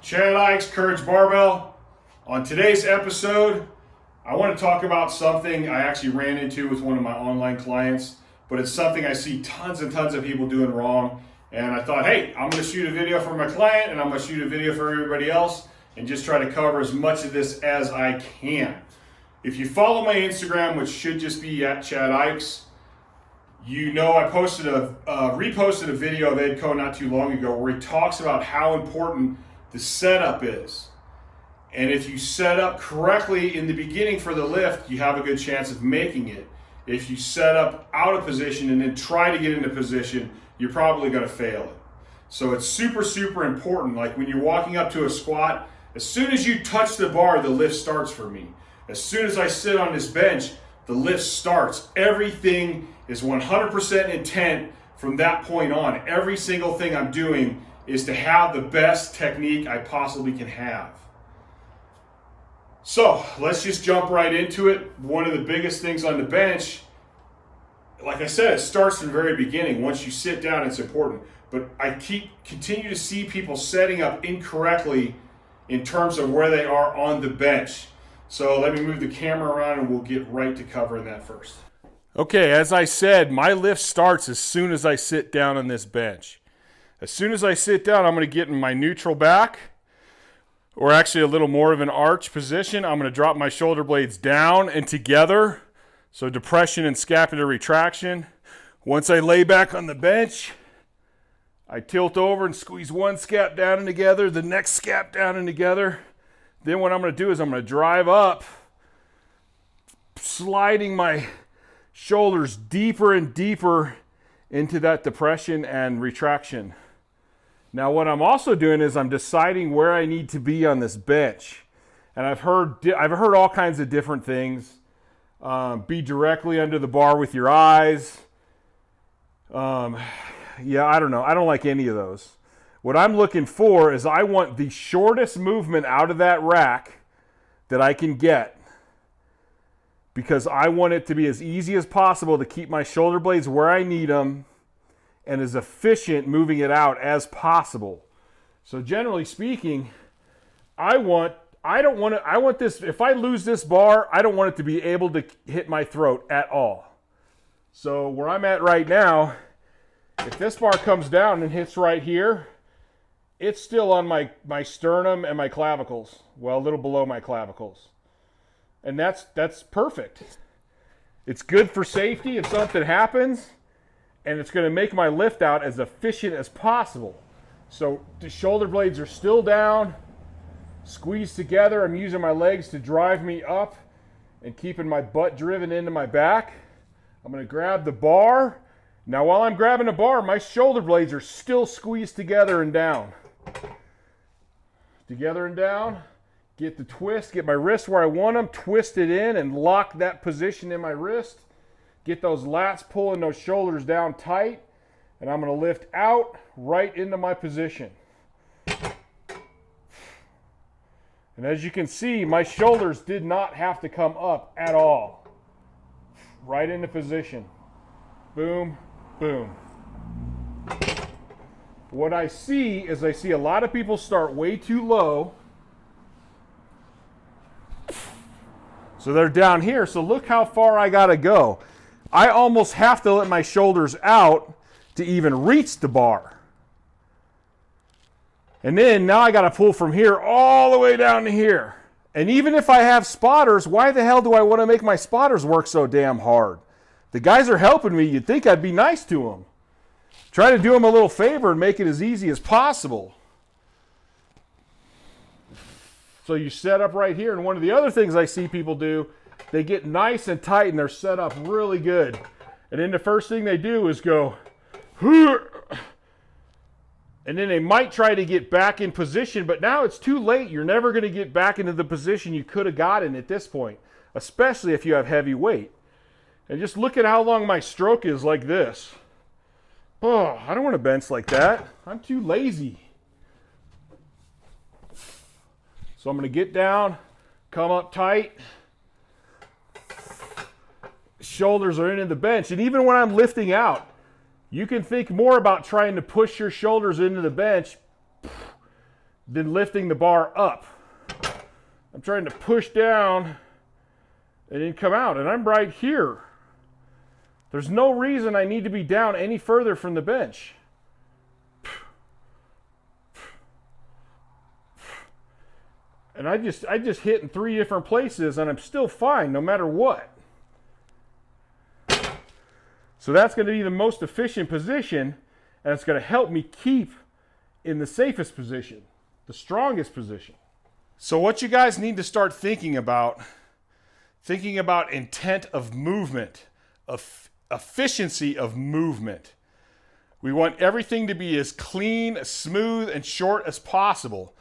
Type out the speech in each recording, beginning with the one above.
Chad Ikes, Courage Barbell. On today's episode, I want to talk about something I actually ran into with one of my online clients, but it's something I see tons and tons of people doing wrong. And I thought, hey, I'm going to shoot a video for my client and I'm going to shoot a video for everybody else and just try to cover as much of this as I can. If you follow my Instagram, which should just be at Chad Ikes, you know I reposted a video of Ed Coan not too long ago where he talks about how important the setup is. And if you set up correctly in the beginning for the lift, you have a good chance of making it. If you set up out of position and then try to get into position, you're probably going to fail it. So it's super, super important. Like when you're walking up to a squat, as soon as you touch the bar, the lift starts for me. As soon as I sit on this bench, the lift starts. Everything is 100% intent from that point on. Every single thing I'm doing is to have the best technique I possibly can have. So let's just jump right into it. One of the biggest things on the bench, like I said, it starts from the very beginning. Once you sit down, it's important. But I continue to see people setting up incorrectly in terms of where they are on the bench. So let me move the camera around and we'll get right to covering that first. Okay, as I said, my lift starts as soon as I sit down on this bench. As soon as I sit down, I'm going to get in my neutral back, or actually a little more of an arch position. I'm going to drop my shoulder blades down and together, so depression and scapular retraction. Once I lay back on the bench, I tilt over and squeeze one scap down and together, the next scap down and together. Then what I'm going to do is I'm going to drive up, sliding my shoulders deeper and deeper into that depression and retraction. Now what I'm also doing is I'm deciding where I need to be on this bench. And I've heard all kinds of different things. Be directly under the bar with your eyes. Yeah, I don't know. I don't like any of those. What I'm looking for is I want the shortest movement out of that rack that I can get, because I want it to be as easy as possible to keep my shoulder blades where I need them and as efficient moving it out as possible. So generally speaking, I want this, if I lose this bar, I don't want it to be able to hit my throat at all. So where I'm at right now, if this bar comes down and hits right here, it's still on my sternum and my clavicles. Well, a little below my clavicles. And that's perfect. It's good for safety if something happens, and it's going to make my lift out as efficient as possible. So the shoulder blades are still down, squeezed together. I'm using my legs to drive me up and keeping my butt driven into my back. I'm going to grab the bar. Now while I'm grabbing the bar, my shoulder blades are still squeezed together and down. Together and down. Get the twist, get my wrist where I want them, twist it in and lock that position in my wrist. Get those lats pulling those shoulders down tight, and I'm going to lift out right into my position. And as you can see, my shoulders did not have to come up at all. Right into position. Boom, boom. What I see is I see a lot of people start way too low. So they're down here, so look how far I gotta go. I almost have to let my shoulders out to even reach the bar. And then now I gotta pull from here all the way down to here. And even if I have spotters, why the hell do I wanna make my spotters work so damn hard? The guys are helping me, you'd think I'd be nice to them. Try to do them a little favor and make it as easy as possible. So you set up right here, and one of the other things I see people do, they get nice and tight and they're set up really good. And then the first thing they do is go, and then they might try to get back in position, but now it's too late. You're never going to get back into the position you could have gotten at this point, especially if you have heavy weight. And just look at how long my stroke is like this. Oh, I don't want to bench like that. I'm too lazy. So I'm going to get down, come up tight. Shoulders are into the bench. And even when I'm lifting out, you can think more about trying to push your shoulders into the bench than lifting the bar up. I'm trying to push down and then come out, and I'm right here. There's no reason I need to be down any further from the bench. And I just hit in 3 different places, and I'm still fine no matter what. So that's going to be the most efficient position, and it's going to help me keep in the safest position, the strongest position. So what you guys need to start thinking about intent of movement, of efficiency of movement. We want everything to be as clean, as smooth, and short as possible.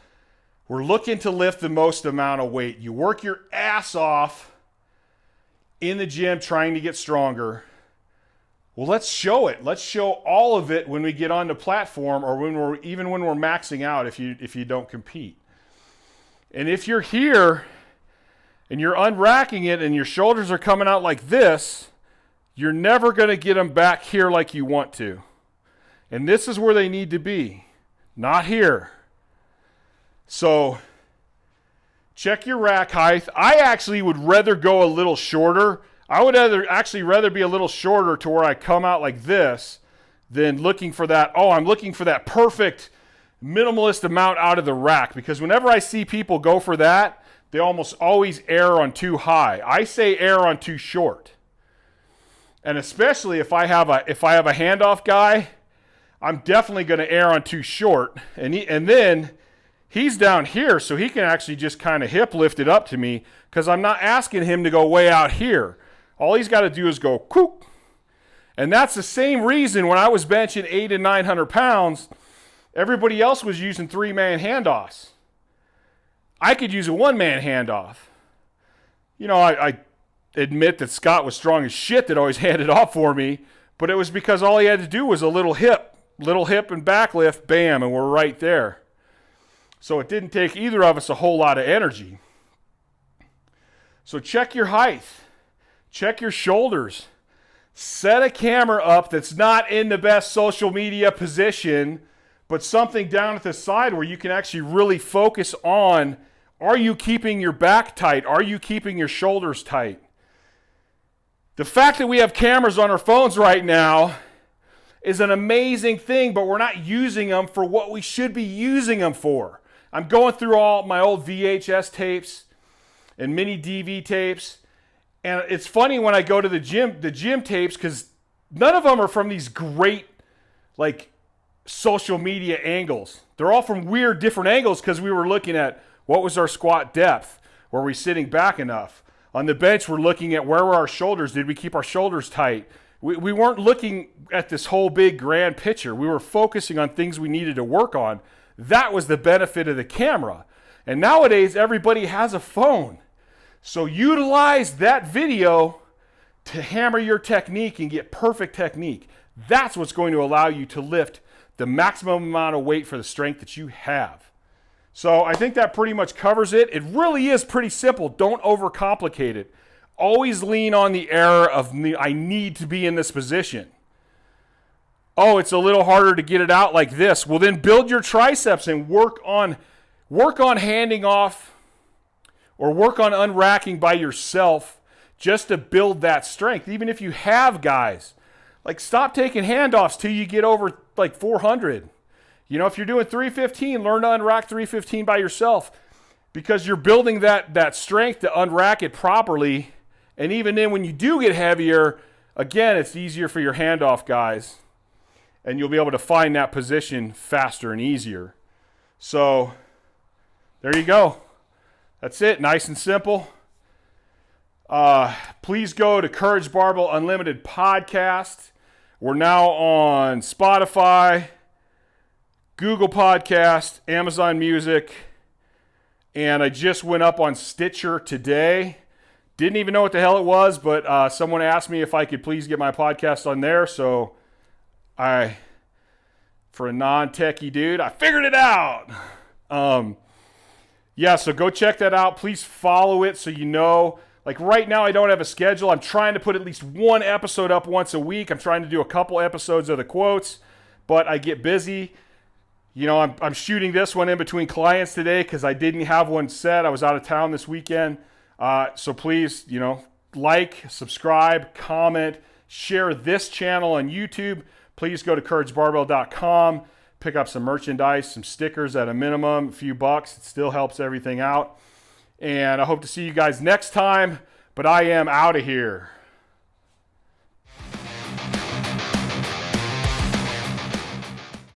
We're looking to lift the most amount of weight. You work your ass off in the gym trying to get stronger. Well, let's show it. Let's show all of it when we get on the platform, or when we're maxing out if you don't compete. And if you're here and you're unracking it and your shoulders are coming out like this, you're never going to get them back here like you want to. And this is where they need to be, not here. So check your rack height. I actually would rather go a little shorter. I would rather be a little shorter to where I come out like this than looking for that, I'm looking for that perfect minimalist amount out of the rack. Because whenever I see people go for that, they almost always err on too high. I say err on too short. And especially if I have a handoff guy, I'm definitely going to err on too short. And then he's down here, so he can actually just kind of hip lift it up to me, because I'm not asking him to go way out here. All he's got to do is go coop. And that's the same reason when I was benching 800 and 900 pounds, everybody else was using 3-man handoffs. I could use a 1-man handoff. You know, I admit that Scott was strong as shit that always handed off for me, but it was because all he had to do was a little hip and back lift, bam, and we're right there. So it didn't take either of us a whole lot of energy. So check your height. Check your shoulders. Set a camera up that's not in the best social media position, but something down at the side where you can actually really focus on, are you keeping your back tight? Are you keeping your shoulders tight? The fact that we have cameras on our phones right now is an amazing thing, but we're not using them for what we should be using them for. I'm going through all my old VHS tapes and mini DV tapes, and it's funny when I go to the gym tapes, because none of them are from these great, like, social media angles. They're all from weird different angles, because we were looking at what was our squat depth, were we sitting back enough? On the bench, we're looking at where were our shoulders, did we keep our shoulders tight? We weren't looking at this whole big grand picture. We were focusing on things we needed to work on. That was the benefit of the camera. And nowadays, everybody has a phone. So utilize that video to hammer your technique and get perfect technique. That's what's going to allow you to lift the maximum amount of weight for the strength that you have. So I think that pretty much covers it. It really is pretty simple. Don't overcomplicate it. Always lean on the error of I need to be in this position. Oh, it's a little harder to get it out like this. Well, then build your triceps and work on handing off, or work on unracking by yourself, just to build that strength. Even if you have guys, like, stop taking handoffs till you get over like 400. You know, if you're doing 315, learn to unrack 315 by yourself, because you're building that strength to unrack it properly. And even then, when you do get heavier, again, it's easier for your handoff guys, and you'll be able to find that position faster and easier. So there you go. That's it. Nice and simple. Please go to Courage Barbell Unlimited Podcast. We're now on Spotify, Google Podcast, Amazon Music, and I just went up on Stitcher today. Didn't even know what the hell it was, but someone asked me if I could please get my podcast on there, so for a non-techie dude, I figured it out. Yeah, so go check that out. Please follow it so you know. Like, right now, I don't have a schedule. I'm trying to put at least one episode up once a week. I'm trying to do a couple episodes of the quotes, but I get busy. You know, I'm shooting this one in between clients today because I didn't have one set. I was out of town this weekend. So please, you know, like, subscribe, comment, share this channel on YouTube. Please go to couragebarbell.com, pick up some merchandise, some stickers at a minimum, a few bucks. It still helps everything out. And I hope to see you guys next time, but I am out of here.